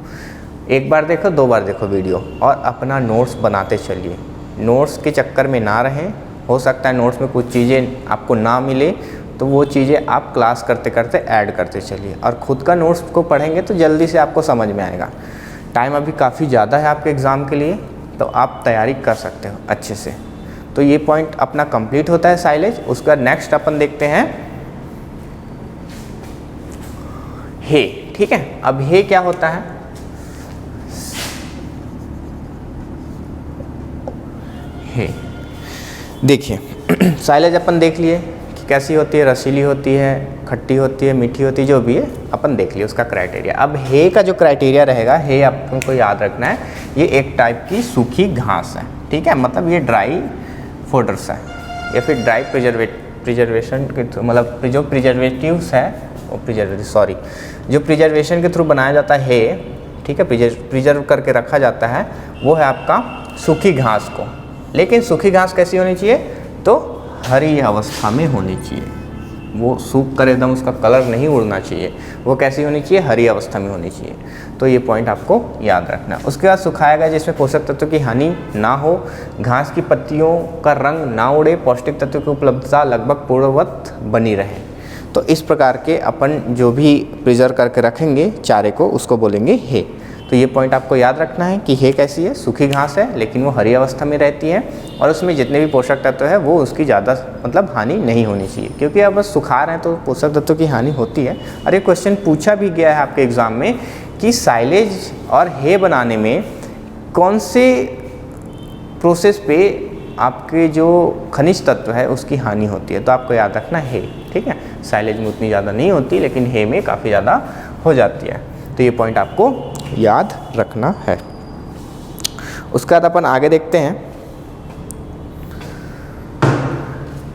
एक बार देखो, 2 बार देखो वीडियो, और अपना नोट्स बनाते चलिए। नोट्स के चक्कर में ना रहें। हो सकता है नोट्स में कुछ चीज़ें आपको ना मिले, तो वो चीज़ें आप क्लास करते करते ऐड करते चलिए, और ख़ुद का नोट्स को पढ़ेंगे तो जल्दी से आपको समझ में आएगा। टाइम अभी काफ़ी ज़्यादा है आपके एग्ज़ाम के लिए, तो आप तैयारी कर सकते हो अच्छे से। तो ये पॉइंट अपना कंप्लीट होता है साइलेज। उसका नेक्स्ट अपन देखते हैं हे, ठीक है। अब हे क्या होता है, हे देखिए साइलेज अपन देख लिए कि कैसी होती है, रसीली होती है, खट्टी होती है, मीठी होती है, जो भी है अपन देख लिए उसका क्राइटेरिया। अब हे का जो क्राइटेरिया रहेगा, हे आपको याद रखना है, ये एक टाइप की सूखी घास है, ठीक है, मतलब ये ड्राई फोडर्स है, या फिर ड्राई प्रिजर्वेशन के थ्रू, मतलब जो प्रिजर्वेटिव्स है, जो प्रिजर्वेशन के थ्रू बनाया जाता है हे, ठीक है, प्रिजर्व करके रखा जाता है, वो है आपका सूखी घास को। लेकिन सूखी घास कैसी होनी चाहिए, तो हरी अवस्था में होनी चाहिए, वो सूख कर एकदम उसका कलर नहीं उड़ना चाहिए, वो कैसी होनी चाहिए, हरी अवस्था में होनी चाहिए। तो ये पॉइंट आपको याद रखना है। उसके बाद सुखाया गया जिसमें पोषक तत्वों की हानि ना हो, घास की पत्तियों का रंग ना उड़े, पौष्टिक तत्वों की उपलब्धता लगभग पूर्ववत बनी रहे। तो इस प्रकार के अपन जो भी प्रिजर्व करके रखेंगे चारे को, उसको बोलेंगे हे। तो ये पॉइंट आपको याद रखना है कि हे कैसी है, सूखी घास है लेकिन वो हरी अवस्था में रहती है, और उसमें जितने भी पोषक तत्व है वो उसकी ज़्यादा मतलब हानि नहीं होनी चाहिए, क्योंकि अब बस सुखा रहे हैं तो पोषक तत्वों की हानि होती है। और ये क्वेश्चन पूछा भी गया है आपके एग्ज़ाम में कि साइलेज और हे बनाने में कौन से प्रोसेस पे आपके जो खनिज तत्व है उसकी हानि होती है, तो आपको याद रखना हे, ठीक है। साइलेज में उतनी ज़्यादा नहीं होती, लेकिन हे में काफ़ी ज़्यादा हो जाती है। तो ये पॉइंट आपको याद रखना है। उसके बाद अपन आगे देखते हैं।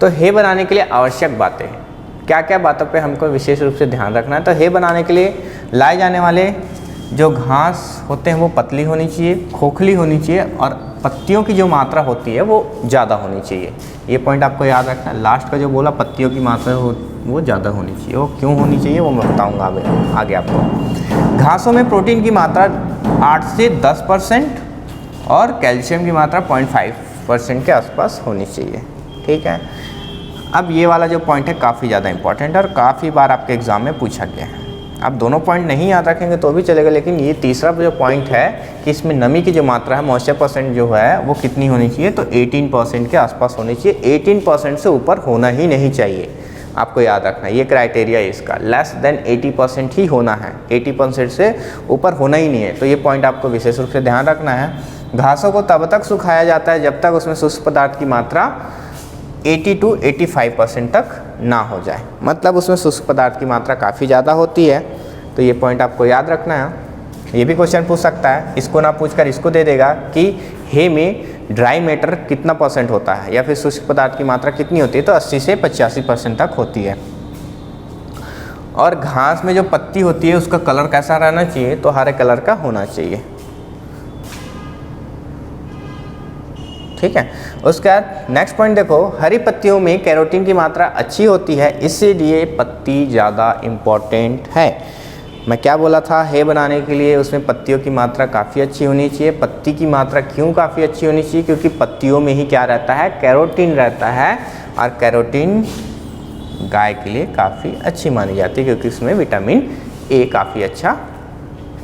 तो हे बनाने के लिए आवश्यक बातें, क्या क्या बातों पे हमको विशेष रूप से ध्यान रखना है। तो हे बनाने के लिए लाए जाने वाले जो घास होते हैं वो पतली होनी चाहिए, खोखली होनी चाहिए, और पत्तियों की जो मात्रा होती है वो ज़्यादा होनी चाहिए। ये पॉइंट आपको याद रखना है। लास्ट का जो बोला पत्तियों की मात्रा वो ज़्यादा होनी चाहिए, वो क्यों होनी चाहिए वो मैं बताऊँगा आगे आपको। घासों में प्रोटीन की मात्रा 8 से 10% और कैल्शियम की मात्रा 0.5% के आसपास होनी चाहिए, ठीक है। अब ये वाला जो पॉइंट है काफ़ी ज़्यादा इंपॉर्टेंट है और काफ़ी बार आपके एग्ज़ाम में पूछा गया है। आप दोनों पॉइंट नहीं याद रखेंगे तो भी चलेगा, लेकिन ये तीसरा जो पॉइंट है कि इसमें नमी की जो मात्रा है, मॉइस्चर परसेंट जो है वो कितनी होनी चाहिए, तो 18% के आसपास होनी चाहिए। 18% से ऊपर होना ही नहीं चाहिए, आपको याद रखना है। ये क्राइटेरिया है इसका, लेस देन 80% ही होना है, 80% से ऊपर होना ही नहीं है। तो ये पॉइंट आपको विशेष रूप से ध्यान रखना है। घासों को तब तक सुखाया जाता है जब तक उसमें शुष्क पदार्थ की मात्रा 80 to 85% तक ना हो जाए, मतलब उसमें शुष्क पदार्थ की मात्रा काफ़ी ज़्यादा होती है। तो ये पॉइंट आपको याद रखना है। ये भी क्वेश्चन पूछ सकता है, इसको ना पूछकर इसको दे देगा कि हे में ड्राई मैटर कितना % होता है, या फिर शुष्क पदार्थ की मात्रा कितनी होती है, तो 80 से 85% तक होती है। और घास में जो पत्ती होती है उसका कलर कैसा रहना चाहिए, तो हरे कलर का होना चाहिए, ठीक है। उसके बाद नेक्स्ट पॉइंट देखो, हरी पत्तियों में कैरोटीन की मात्रा अच्छी होती है, इसीलिए पत्ती ज़्यादा इम्पॉर्टेंट है। मैं क्या बोला था, हे बनाने के लिए उसमें पत्तियों की मात्रा काफ़ी अच्छी होनी चाहिए। पत्ती की मात्रा क्यों काफ़ी अच्छी होनी चाहिए? क्योंकि पत्तियों में ही क्या रहता है, कैरोटीन रहता है, और कैरोटीन गाय के लिए काफ़ी अच्छी मानी जाती है क्योंकि उसमें विटामिन ए काफ़ी अच्छा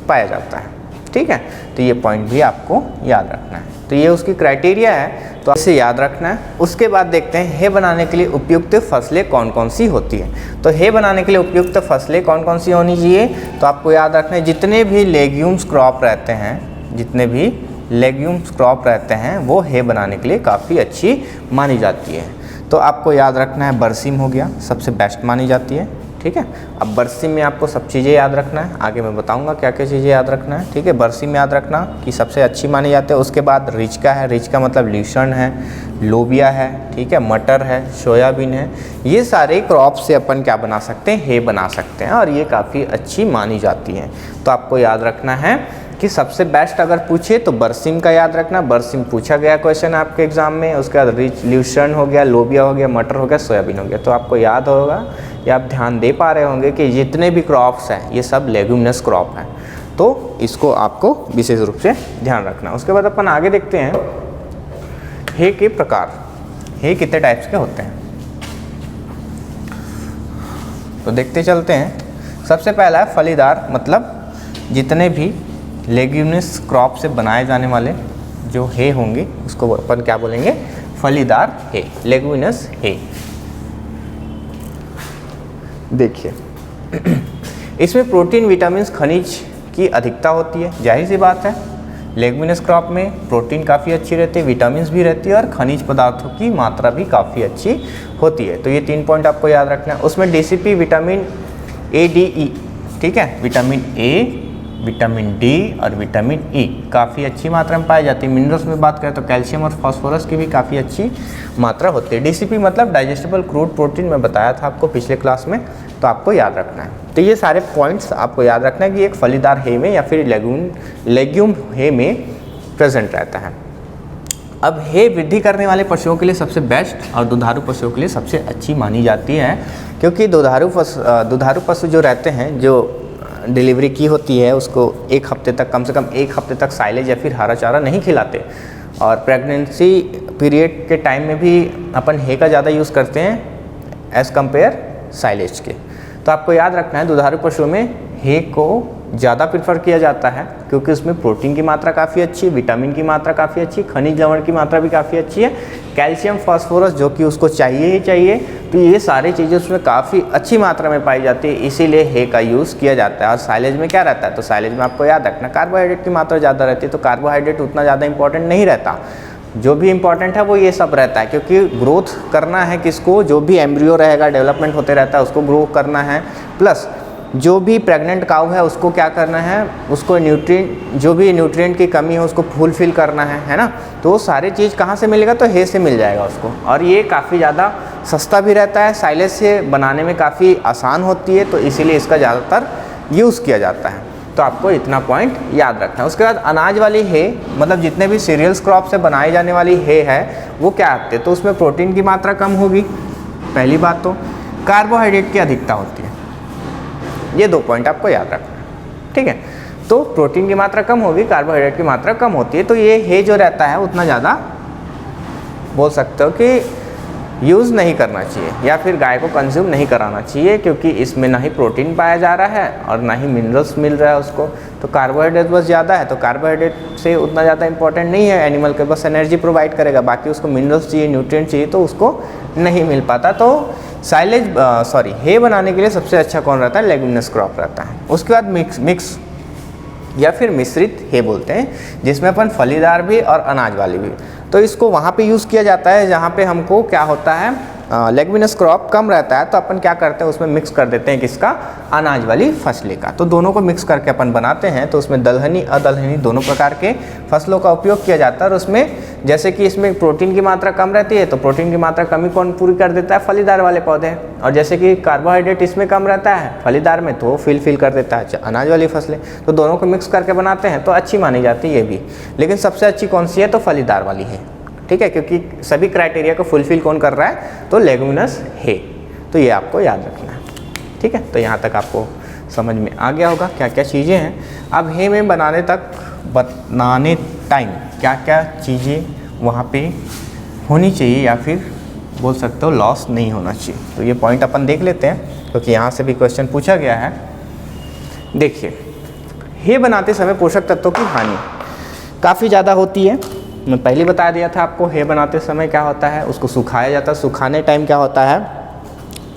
पाया जाता है। ठीक है, तो ये पॉइंट भी आपको याद रखना है। तो ये उसकी क्राइटेरिया है, तो इसे याद रखना है। उसके बाद देखते हैं हे बनाने के लिए उपयुक्त फसलें कौन कौन सी होती हैं। तो हे बनाने के लिए उपयुक्त फसलें कौन कौन सी होनी चाहिए, तो आपको याद रखना है जितने भी लेग्यूम्स क्रॉप रहते हैं, जितने भी लेग्यूम्स क्रॉप रहते हैं वो हे बनाने के लिए काफ़ी अच्छी मानी जाती है। तो आपको याद रखना है बरसीम हो गया, सबसे बेस्ट मानी जाती है। ठीक है, अब बरसीम में आपको सब चीज़ें याद रखना है, आगे मैं बताऊंगा क्या क्या चीज़ें याद रखना है। ठीक है, बरसीम में याद रखना कि सबसे अच्छी मानी जाती है। उसके बाद रिचका है, रिचका मतलब ल्यूसन है, लोबिया है, ठीक है, मटर है, सोयाबीन है, ये सारे क्रॉप से अपन क्या बना सकते हैं, हे बना सकते हैं, और ये काफ़ी अच्छी मानी जाती हैं। तो आपको याद रखना है कि सबसे बेस्ट अगर पूछे तो बरसीम का याद रखना। बरसीम पूछा गया क्वेश्चन आपके एग्जाम में। उसके बाद रिच ल्यूसन हो गया, लोबिया हो गया, मटर हो गया, सोयाबीन हो गया। तो आपको याद होगा या आप ध्यान दे पा रहे होंगे कि जितने भी क्रॉप्स हैं ये सब लेग्यूमिनस क्रॉप हैं, तो इसको आपको विशेष रूप से ध्यान रखना। उसके बाद अपन आगे देखते हैं हे के प्रकार, हे कितने टाइप्स के होते हैं, तो देखते चलते हैं। सबसे पहला है फलीदार, मतलब जितने भी लेग्यूमिनस क्रॉप से बनाए जाने वाले जो हे होंगे उसको अपन क्या बोलेंगे, फलीदार हे, लेग्यूमिनस हे। देखिए इसमें प्रोटीन, विटामिन, खनिज की अधिकता होती है। जाहिर सी बात है लेग्यूमिनस क्रॉप में प्रोटीन काफ़ी अच्छी रहती है, विटामिन भी रहती है, और खनिज पदार्थों की मात्रा भी काफ़ी अच्छी होती है। तो ये 3 पॉइंट आपको याद रखना है। उसमें डीसीपी, विटामिन ए, डी, ई, ठीक है, विटामिन ए, विटामिन डी और विटामिन ई काफ़ी अच्छी मात्रा में पाई जाती है। मिनरल्स में बात करें तो कैल्शियम और फास्फोरस की भी काफ़ी अच्छी मात्रा होती है। डीसीपी मतलब डाइजेस्टेबल क्रूड प्रोटीन, मैं बताया था आपको पिछले क्लास में, तो आपको याद रखना है। तो ये सारे पॉइंट्स आपको याद रखना है कि एक फलीदार हे में या फिर लेग्यूम हे में प्रेजेंट रहता है। अब हे वृद्धि करने वाले पशुओं के लिए सबसे बेस्ट और दुधारू पशुओं के लिए सबसे अच्छी मानी जाती है, क्योंकि दुधारू पशु जो रहते हैं, जो डिलीवरी की होती है, उसको 1 हफ्ते तक, कम से कम 1 हफ्ते तक साइलेज या फिर हरा चारा नहीं खिलाते, और प्रेगनेंसी पीरियड के टाइम में भी अपन हे का ज़्यादा यूज़ करते हैं एज़ कम्पेयर साइलेज के। तो आपको याद रखना है दुधारू पशुओं में हे को ज़्यादा प्रेफर किया जाता है क्योंकि उसमें प्रोटीन की मात्रा काफ़ी अच्छी है, विटामिन की मात्रा काफ़ी अच्छी, खनिज लवण की मात्रा भी काफ़ी अच्छी है, कैल्शियम, फास्फोरस जो कि उसको चाहिए ही चाहिए। तो ये सारी चीज़ें उसमें काफ़ी अच्छी मात्रा में पाई जाती है, इसीलिए हे का यूज़ किया जाता है। और साइलेज में क्या रहता है, तो साइलेज में आपको याद रखना कार्बोहाइड्रेट की मात्रा ज़्यादा रहती है, तो कार्बोहाइड्रेट उतना ज़्यादा इंपॉर्टेंट नहीं रहता। जो भी इंपॉर्टेंट है वो ये सब रहता है, क्योंकि ग्रोथ करना है किसको, जो भी एम्ब्रियो रहेगा, डेवलपमेंट होते रहता है, उसको ग्रो करना है, प्लस जो भी प्रेग्नेंट काऊ है उसको क्या करना है, उसको न्यूट्रिएंट, जो भी न्यूट्रिएंट की कमी है उसको फुलफिल करना है ना। तो वो सारी चीज़ कहाँ से मिलेगा, तो हे से मिल जाएगा उसको। और ये काफ़ी ज़्यादा सस्ता भी रहता है, साइलेज से बनाने में काफ़ी आसान होती है, तो इसीलिए इसका ज़्यादातर यूज़ किया जाता है। तो आपको इतना पॉइंट याद रखना है। उसके बाद अनाज वाली हे, मतलब जितने भी सीरियल्स क्रॉप से बनाई जाने वाली हे है वो क्या आते हैं, तो उसमें प्रोटीन की मात्रा कम होगी, पहली बात। तो कार्बोहाइड्रेट की अधिकता होती है, ये 2 पॉइंट आपको याद रखना है, ठीक है। तो प्रोटीन की मात्रा कम होगी, कार्बोहाइड्रेट की मात्रा कम होती है, तो ये हे जो रहता है उतना ज़्यादा बोल सकते हो कि यूज़ नहीं करना चाहिए या फिर गाय को कंज्यूम नहीं कराना चाहिए, क्योंकि इसमें ना ही प्रोटीन पाया जा रहा है और ना ही मिनरल्स मिल रहा है उसको। तो कार्बोहाइड्रेट बस ज़्यादा है, तो कार्बोहाइड्रेट से उतना ज़्यादा इंपॉर्टेंट नहीं है एनिमल के, बस एनर्जी प्रोवाइड करेगा, बाकी उसको मिनरल्स चाहिए, न्यूट्रिएंट चाहिए, तो उसको नहीं मिल पाता। तो साइलेज हे बनाने के लिए सबसे अच्छा कौन रहता है, लेग्यूमिनस क्रॉप रहता है। उसके बाद मिक्स या फिर मिश्रित हे बोलते हैं, जिसमें अपन फलीदार भी और अनाज वाली भी, तो इसको वहाँ पे यूज़ किया जाता है जहाँ पे हमको क्या होता है, लेग्यूमिनस क्रॉप कम रहता है, तो अपन क्या करते हैं उसमें मिक्स कर देते हैं किसका, अनाज वाली फसलें का। तो दोनों को मिक्स करके अपन बनाते हैं, तो उसमें दलहनी अदलहनी दोनों प्रकार के फसलों का उपयोग किया जाता है। और उसमें जैसे कि इसमें प्रोटीन की मात्रा कम रहती है, तो प्रोटीन की मात्रा कमी कौन पूरी कर देता है, फलीदार वाले पौधे। और जैसे कि कार्बोहाइड्रेट इसमें कम रहता है फलीदार में, तो फिल कर देता है अनाज वाली फसलें। तो दोनों को मिक्स करके बनाते हैं तो अच्छी मानी जाती है ये भी, लेकिन सबसे अच्छी कौन सी है, तो फलीदार वाली है, ठीक है, क्योंकि सभी क्राइटेरिया को फुलफिल कौन कर रहा है, तो लेग्यूमिनस हे। तो ये आपको याद रखना है, ठीक है। तो यहाँ तक आपको समझ में आ गया होगा क्या क्या चीज़ें हैं। अब हे में बनाने टाइम क्या क्या चीज़ें वहाँ पे होनी चाहिए या फिर बोल सकते हो लॉस नहीं होना चाहिए। तो ये पॉइंट अपन देख लेते हैं क्योंकि यहाँ से भी क्वेश्चन पूछा गया है। देखिए, हे बनाते समय पोषक तत्वों की हानि काफ़ी ज़्यादा होती है। मैं पहले बता दिया था आपको, हे बनाते समय क्या होता है, उसको सुखाया जाता है। सुखाने टाइम क्या होता है,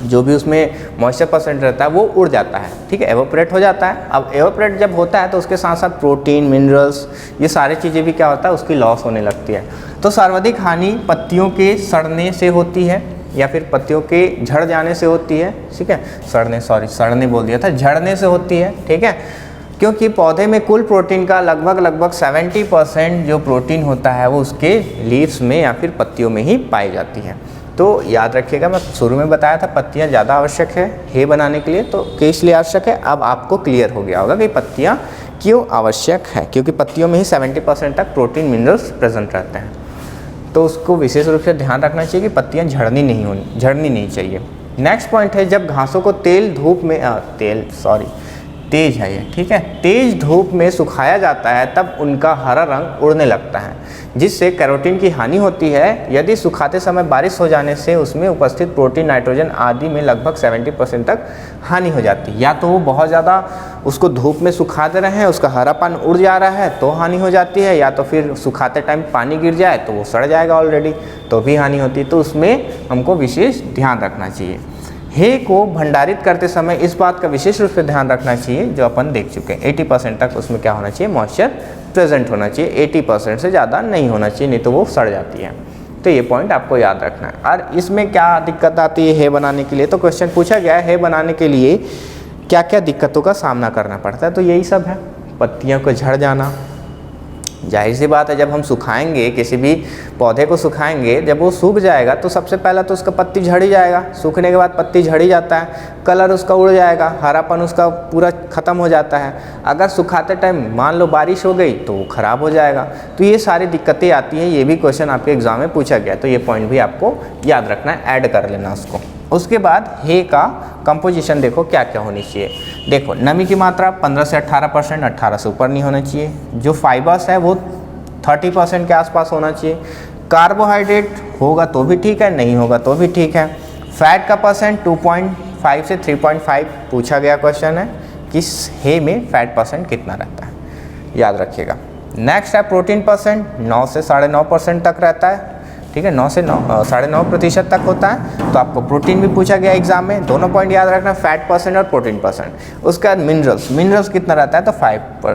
जो भी उसमें मॉइस्चर परसेंट रहता है वो उड़ जाता है, ठीक है, एवोपरेट हो जाता है। अब एवोपरेट जब होता है तो उसके साथ साथ प्रोटीन, मिनरल्स, ये सारी चीज़ें भी क्या होता है, उसकी लॉस होने लगती है। तो सर्वाधिक हानि पत्तियों के सड़ने से होती है या फिर पत्तियों के झड़ जाने से होती है, ठीक है, सड़ने बोल दिया था, झड़ने से होती है, ठीक है, क्योंकि पौधे में कुल प्रोटीन का लगभग 70% जो प्रोटीन होता है वो उसके लीव्स में या फिर पत्तियों में ही पाई जाती है। तो याद रखिएगा, मैं शुरू में बताया था पत्तियां ज़्यादा आवश्यक है हे बनाने के लिए, तो किस लिए आवश्यक है, अब आपको क्लियर हो गया होगा कि पत्तियां क्यों आवश्यक है, क्योंकि पत्तियों में ही 70% तक प्रोटीन मिनरल्स प्रेजेंट रहते हैं। तो उसको विशेष रूप से ध्यान रखना चाहिए कि पत्तियां झड़नी नहीं चाहिए। नेक्स्ट पॉइंट है, जब घासों को तेज है ये, ठीक है, तेज धूप में सुखाया जाता है तब उनका हरा रंग उड़ने लगता है, जिससे कैरोटीन की हानि होती है। यदि सुखाते समय बारिश हो जाने से उसमें उपस्थित प्रोटीन, नाइट्रोजन आदि में लगभग 70% तक हानि हो जाती है। या तो वो बहुत ज़्यादा उसको धूप में सुखा दे रहे हैं, उसका हरापन उड़ जा रहा है तो हानि हो जाती है, या तो फिर सुखाते टाइम पानी गिर जाए तो वो सड़ जाएगा ऑलरेडी, तो भी हानि होती है। तो उसमें हमको विशेष ध्यान रखना चाहिए। हे को भंडारित करते समय इस बात का विशेष रूप से ध्यान रखना चाहिए, जो अपन देख चुके हैं, 80% तक उसमें क्या होना चाहिए, मॉइस्चर प्रेजेंट होना चाहिए, 80% से ज़्यादा नहीं होना चाहिए, नहीं तो वो सड़ जाती है। तो ये पॉइंट आपको याद रखना है। और इसमें क्या दिक्कत आती है हे बनाने के लिए, तो क्वेश्चन पूछा गया है हे बनाने के लिए क्या क्या दिक्कतों का सामना करना पड़ता है, तो यही सब है, पत्तियों को झड़ जाना। जाहिर सी बात है, जब हम सुखाएंगे, किसी भी पौधे को सुखाएंगे, जब वो सूख जाएगा तो सबसे पहला तो उसका पत्ती झड़ ही जाएगा, सूखने के बाद पत्ती झड़ ही जाता है, कलर उसका उड़ जाएगा, हरापन उसका पूरा ख़त्म हो जाता है। अगर सुखाते टाइम मान लो बारिश हो गई तो वो ख़राब हो जाएगा। तो ये सारी दिक्कतें आती हैं, ये भी क्वेश्चन आपके एग्ज़ाम में पूछा गया, तो ये पॉइंट भी आपको याद रखना है, ऐड कर लेना उसको। उसके बाद हे का कंपोजिशन देखो क्या क्या होनी चाहिए। देखो, नमी की मात्रा 15 से 18%, 18 से ऊपर नहीं होना चाहिए। जो फाइबर्स है वो 30% के आसपास होना चाहिए। कार्बोहाइड्रेट होगा तो भी ठीक है, नहीं होगा तो भी ठीक है। फैट का परसेंट 2.5 से 3.5 पूछा गया क्वेश्चन है कि हे में फैट परसेंट कितना रहता है, याद रखिएगा। नेक्स्ट है प्रोटीन परसेंट, 9 से 9.5% तक रहता है, ठीक है, 9 से 9.5% तक होता है। तो आपको प्रोटीन भी पूछा गया एग्जाम में, दोनों पॉइंट याद रखना, फैट परसेंट और प्रोटीन परसेंट। उसके बाद मिनरल्स कितना रहता है, तो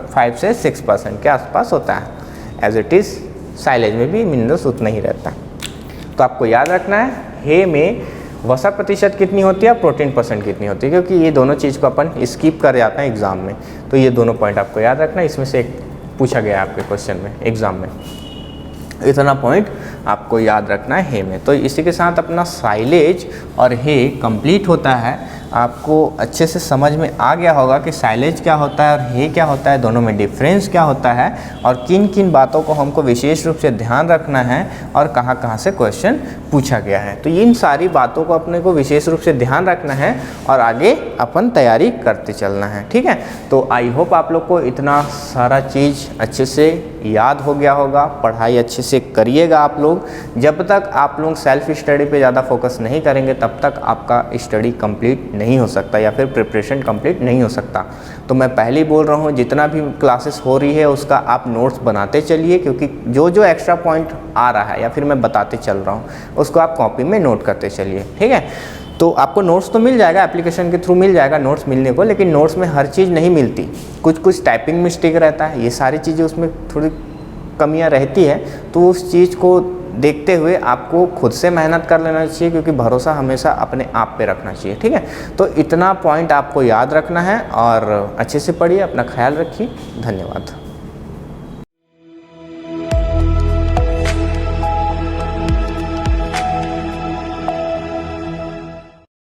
5 से 6% के आसपास होता है। एज इट इज़ साइलेज में भी मिनरल्स उतना ही रहता है। तो आपको याद रखना है हे में वसा प्रतिशत कितनी होती है, प्रोटीन परसेंट कितनी होती है, क्योंकि ये दोनों चीज़ को अपन स्किप कर जाते हैं एग्जाम में। तो ये दोनों पॉइंट आपको याद रखना है, इसमें से एक पूछा गया आपके क्वेश्चन में एग्जाम में, इतना पॉइंट आपको याद रखना है हे में। तो इसी के साथ अपना साइलेज और हे कंप्लीट होता है। आपको अच्छे से समझ में आ गया होगा कि साइलेज क्या होता है और हे क्या होता है, दोनों में डिफरेंस क्या होता है और किन किन बातों को हमको विशेष रूप से ध्यान रखना है और कहाँ कहाँ से क्वेश्चन पूछा गया है। तो इन सारी बातों को अपने को विशेष रूप से ध्यान रखना है और आगे अपन तैयारी करते चलना है, ठीक है। तो आई होप आप लोग को इतना सारा चीज़ अच्छे से याद हो गया होगा। पढ़ाई अच्छे से करिएगा आप लोग। जब तक आप लोग सेल्फ स्टडी पे ज़्यादा फोकस नहीं करेंगे तब तक आपका स्टडी कंप्लीट नहीं हो सकता या फिर प्रिपरेशन कंप्लीट नहीं हो सकता। तो मैं पहले ही बोल रहा हूँ, जितना भी क्लासेस हो रही है उसका आप नोट्स बनाते चलिए, क्योंकि जो जो एक्स्ट्रा पॉइंट आ रहा है या फिर मैं बताते चल रहा हूँ उसको आप कॉपी में नोट करते चलिए, ठीक है। तो आपको नोट्स तो मिल जाएगा, एप्लीकेशन के थ्रू मिल जाएगा नोट्स मिलने को, लेकिन नोट्स में हर चीज़ नहीं मिलती, कुछ टाइपिंग मिस्टेक रहता है, ये सारी चीज़ें उसमें थोड़ी कमियां रहती है। तो उस चीज़ को देखते हुए आपको खुद से मेहनत कर लेना चाहिए, क्योंकि भरोसा हमेशा अपने आप पे रखना चाहिए, ठीक है। तो इतना पॉइंट आपको याद रखना है और अच्छे से पढ़िए, अपना ख्याल रखिए। धन्यवाद।